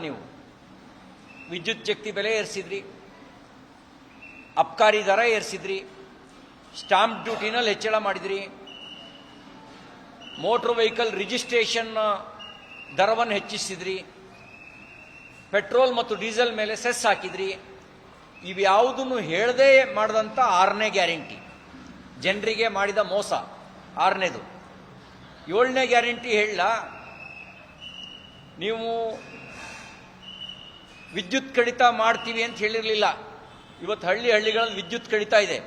ನೀವು. ವಿದ್ಯುತ್ ಶಕ್ತಿ ಬೆಲೆ ಏರಿಸಿದ್ರಿ, ಅಬ್ಕಾರಿ ದರ ಏರಿಸಿದ್ರಿ, ಸ್ಟಾಂಪ್ ಡ್ಯೂಟಿನಲ್ಲಿ ಹೆಚ್ಚಳ ಮಾಡಿದ್ರಿ, ಮೋಟರ್ ವೆಹಿಕಲ್ ರಿಜಿಸ್ಟ್ರೇಷನ್ ದರವನ್ನು ಹೆಚ್ಚಿಸಿದ್ರಿ, ಪೆಟ್ರೋಲ್ ಮತ್ತು ಡೀಸೆಲ್ ಮೇಲೆ ಸೆಸ್ ಹಾಕಿದ್ರಿ. ಇವ್ಯಾವುದನ್ನು ಹೇಳದೇ ಮಾಡಿದಂಥ 6ನೇ ಗ್ಯಾರಂಟಿ, ಜನರಿಗೆ ಮಾಡಿದ ಮೋಸ 6ನೇದು. 7ನೇ ಗ್ಯಾರಂಟಿ ಹೇಳ, ನೀವು ವಿದ್ಯುತ್ ಕಡಿತ ಮಾಡ್ತೀವಿ ಅಂತ ಹೇಳಿರಲಿಲ್ಲ. ಇವತ್ತು ಹಳ್ಳಿಗಳಲ್ಲಿ ವಿದ್ಯುತ್ ಕಡಿತ ಇದೆ,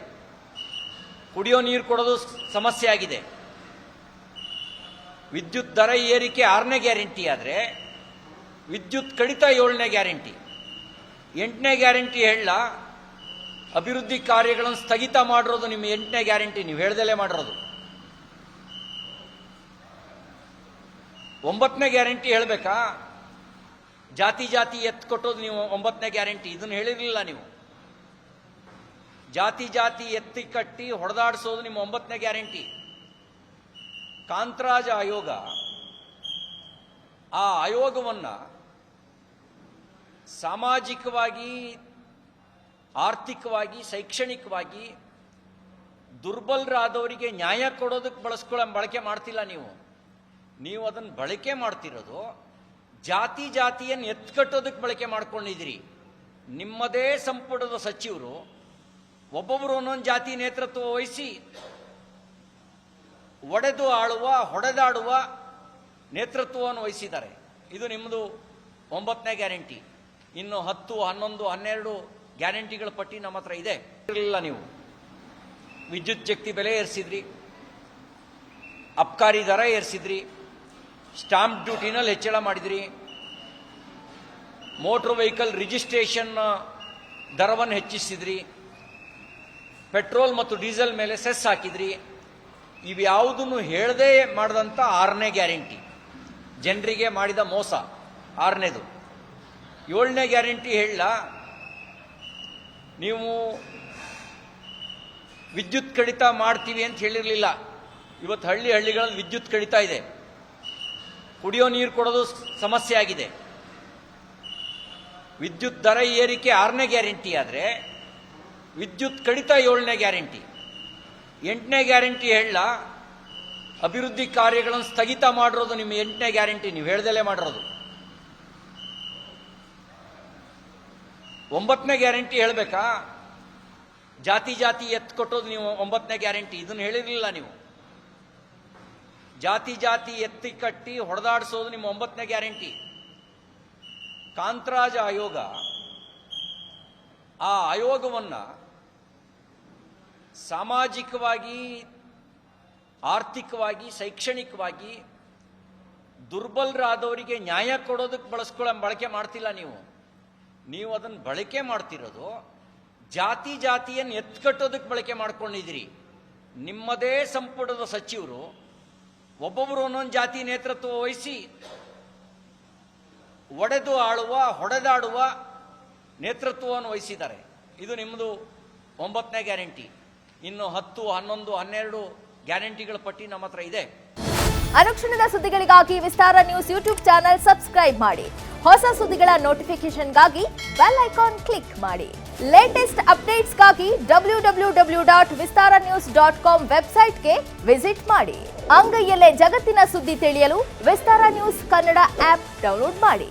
ಕುಡಿಯೋ ನೀರು ಕೊಡೋದು ಸಮಸ್ಯೆ ಆಗಿದೆ. ವಿದ್ಯುತ್ ದರ ಏರಿಕೆ 6ನೇ ಗ್ಯಾರಂಟಿ ಆದರೆ ವಿದ್ಯುತ್ ಕಡಿತ 7ನೇ ಗ್ಯಾರಂಟಿ. 8ನೇ ಗ್ಯಾರಂಟಿ ಹೇಳ, ಅಭಿವೃದ್ಧಿ ಕಾರ್ಯಗಳನ್ನು ಸ್ಥಗಿತ ಮಾಡಿರೋದು ನಿಮ್ಮ 8ನೇ ಗ್ಯಾರಂಟಿ, ನೀವು ಹೇಳ್ದಲೇ ಮಾಡಿರೋದು. 9ನೇ ಗ್ಯಾರಂಟಿ ಹೇಳಬೇಕಾ? ಜಾತಿ ಜಾತಿ ಎತ್ತು ಕೊಟ್ಟೋದು ನೀವು 9ನೇ ಗ್ಯಾರಂಟಿ, ಇದನ್ನು ಹೇಳಿರಲಿಲ್ಲ ನೀವು. ಜಾತಿ ಜಾತಿ ಎತ್ತಿ ಕಟ್ಟಿ ಹೊಡೆದಾಡಿಸೋದು ನಿಮ್ಮ 9ನೇ ಗ್ಯಾರಂಟಿ. ಕಾಂತರಾಜ್ ಆಯೋಗ, ಆ ಆಯೋಗವನ್ನು ಸಾಮಾಜಿಕವಾಗಿ, ಆರ್ಥಿಕವಾಗಿ, ಶೈಕ್ಷಣಿಕವಾಗಿ ದುರ್ಬಲರಾದವರಿಗೆ ನ್ಯಾಯ ಕೊಡೋದಕ್ಕೆ ಬಳಕೆ ಮಾಡ್ತಿಲ್ಲ ನೀವು. ನೀವು ಅದನ್ನು ಬಳಕೆ ಮಾಡ್ತಿರೋದು ಜಾತಿ ಜಾತಿಯನ್ನು ಎತ್ಕಟ್ಟೋದಕ್ಕೆ ಬಳಕೆ ಮಾಡ್ಕೊಂಡಿದ್ದೀರಿ. ನಿಮ್ಮದೇ ಸಂಪುಟದ ಸಚಿವರು ಒಬ್ಬೊಬ್ಬರು ಒಂದೊಂದು ಜಾತಿ ನೇತೃತ್ವ ವಹಿಸಿ ಒಡೆದು ಆಳುವ, ಹೊಡೆದಾಡುವ ನೇತೃತ್ವವನ್ನು ವಹಿಸಿದ್ದಾರೆ. ಇದು ನಿಮ್ಮದು 9ನೇ ಗ್ಯಾರಂಟಿ. ಇನ್ನು 10, 11, 12 ಗ್ಯಾರಂಟಿಗಳ ಪಟ್ಟಿ ನಮ್ಮ ಹತ್ರ ಇದೆ. ಇರಲಿಲ್ಲ ನೀವು. ವಿದ್ಯುತ್ ಶಕ್ತಿ ಬೆಲೆ ಏರಿಸಿದ್ರಿ, ಅಬ್ಕಾರಿ ದರ ಏರಿಸಿದ್ರಿ, ಸ್ಟಾಂಪ್ ಡ್ಯೂಟಿನಲ್ಲಿ ಹೆಚ್ಚಳ ಮಾಡಿದ್ರಿ, ಮೋಟರ್ ವೆಹಿಕಲ್ ರಿಜಿಸ್ಟ್ರೇಷನ್ ದರವನ್ನು ಹೆಚ್ಚಿಸಿದ್ರಿ, ಪೆಟ್ರೋಲ್ ಮತ್ತು ಡೀಸೆಲ್ ಮೇಲೆ ಸೆಸ್ ಹಾಕಿದ್ರಿ. ಇವ್ಯಾವುದನ್ನು ಹೇಳದೇ ಮಾಡಿದಂಥ 6ನೇ ಗ್ಯಾರಂಟಿ, ಜನರಿಗೆ ಮಾಡಿದ ಮೋಸ 6ನೇದು. 7ನೇ ಗ್ಯಾರಂಟಿ ಹೇಳ, ನೀವು ವಿದ್ಯುತ್ ಕಡಿತ ಮಾಡ್ತೀವಿ ಅಂತ ಹೇಳಿರಲಿಲ್ಲ. ಇವತ್ತು ಹಳ್ಳಿಗಳಲ್ಲಿ ವಿದ್ಯುತ್ ಕಡಿತ ಇದೆ, ಕುಡಿಯೋ ನೀರು ಕೊಡೋದು ಸಮಸ್ಯೆ ಆಗಿದೆ. ವಿದ್ಯುತ್ ದರ ಏರಿಕೆ 6ನೇ ಗ್ಯಾರಂಟಿ ಆದರೆ ವಿದ್ಯುತ್ ಕಡಿತ 7ನೇ ಗ್ಯಾರಂಟಿ. 8ನೇ ಗ್ಯಾರಂಟಿ ಹೇಳ, ಅಭಿವೃದ್ಧಿ ಕಾರ್ಯಗಳನ್ನು ಸ್ಥಗಿತ ಮಾಡಿರೋದು ನಿಮ್ಮ 8ನೇ ಗ್ಯಾರಂಟಿ, ನೀವು ಹೇಳ್ದಲೇ ಮಾಡಿರೋದು. 9ನೇ ಗ್ಯಾರಂಟಿ ಹೇಳಬೇಕಾ? ಜಾತಿ ಜಾತಿ ಎತ್ತು ಕೊಟ್ಟೋದು ನೀವು 9ನೇ ಗ್ಯಾರಂಟಿ, ಇದನ್ನು ಹೇಳಿರಲಿಲ್ಲ ನೀವು. ಜಾತಿ ಜಾತಿ ಎತ್ತಿ ಕಟ್ಟಿ ಹೊಡೆದಾಡಿಸೋದು ನಿಮ್ಮ 9ನೇ ಗ್ಯಾರಂಟಿ. ಕಾಂತರಾಜ್ ಆಯೋಗ, ಆ ಆಯೋಗವನ್ನು ಸಾಮಾಜಿಕವಾಗಿ, ಆರ್ಥಿಕವಾಗಿ, ಶೈಕ್ಷಣಿಕವಾಗಿ ದುರ್ಬಲರಾದವರಿಗೆ ನ್ಯಾಯ ಕೊಡೋದಕ್ಕೆ ಬಳಕೆ ಮಾಡ್ತಿಲ್ಲ ನೀವು. ನೀವು ಅದನ್ನು ಬಳಕೆ ಮಾಡ್ತಿರೋದು ಜಾತಿ ಜಾತಿಯನ್ನು ಎತ್ಕಟ್ಟೋದಕ್ಕೆ ಬಳಕೆ ಮಾಡ್ಕೊಂಡಿದ್ದೀರಿ. ನಿಮ್ಮದೇ ಸಂಪುಟದ ಸಚಿವರು ಒಬ್ಬೊಬ್ಬರು ಒಂದೊಂದು ಜಾತಿ ನೇತೃತ್ವ ವಹಿಸಿ ಒಡೆದು ಆಳುವ, ಹೊಡೆದಾಡುವ ನೇತೃತ್ವವನ್ನು ವಹಿಸಿದ್ದಾರೆ. ಇದು ನಿಮ್ಮದು 9ನೇ ಗ್ಯಾರಂಟಿ. ಇನ್ನು 10, 11, 12 ಗ್ಯಾರಂಟಿಗಳ ಪಟ್ಟಿ ನಮ್ಮ ಹತ್ರ ಇದೆ. ಅನುಕ್ಷಣದ ಸುದ್ದಿಗಳಿಗಾಗಿ ವಿಸ್ತಾರ ನ್ಯೂಸ್ ಯೂಟ್ಯೂಬ್ ಚಾನೆಲ್ ಸಬ್ಸ್ಕ್ರೈಬ್ ಮಾಡಿ. ಹೊಸ ಸುದ್ದಿಗಳ ನೋಟಿಫಿಕೇಶನ್ಗಾಗಿ ಬೆಲ್ ಐಕಾನ್ ಕ್ಲಿಕ್ ಮಾಡಿ. ಲೇಟೆಸ್ಟ್ ಅಪ್ಡೇಟ್ಸ್ಗಾಗಿ www.vistaranews.com ವೆಬ್ಸೈಟ್ಗೆ ವಿಸಿಟ್ ಮಾಡಿ. ಅಂಗೈಯಲ್ಲೇ ಜಗತ್ತಿನ ಸುದ್ದಿ ತಿಳಿಯಲು ವಿಸ್ತಾರ ನ್ಯೂಸ್ ಕನ್ನಡ ಆಪ್ ಡೌನ್ಲೋಡ್ ಮಾಡಿ.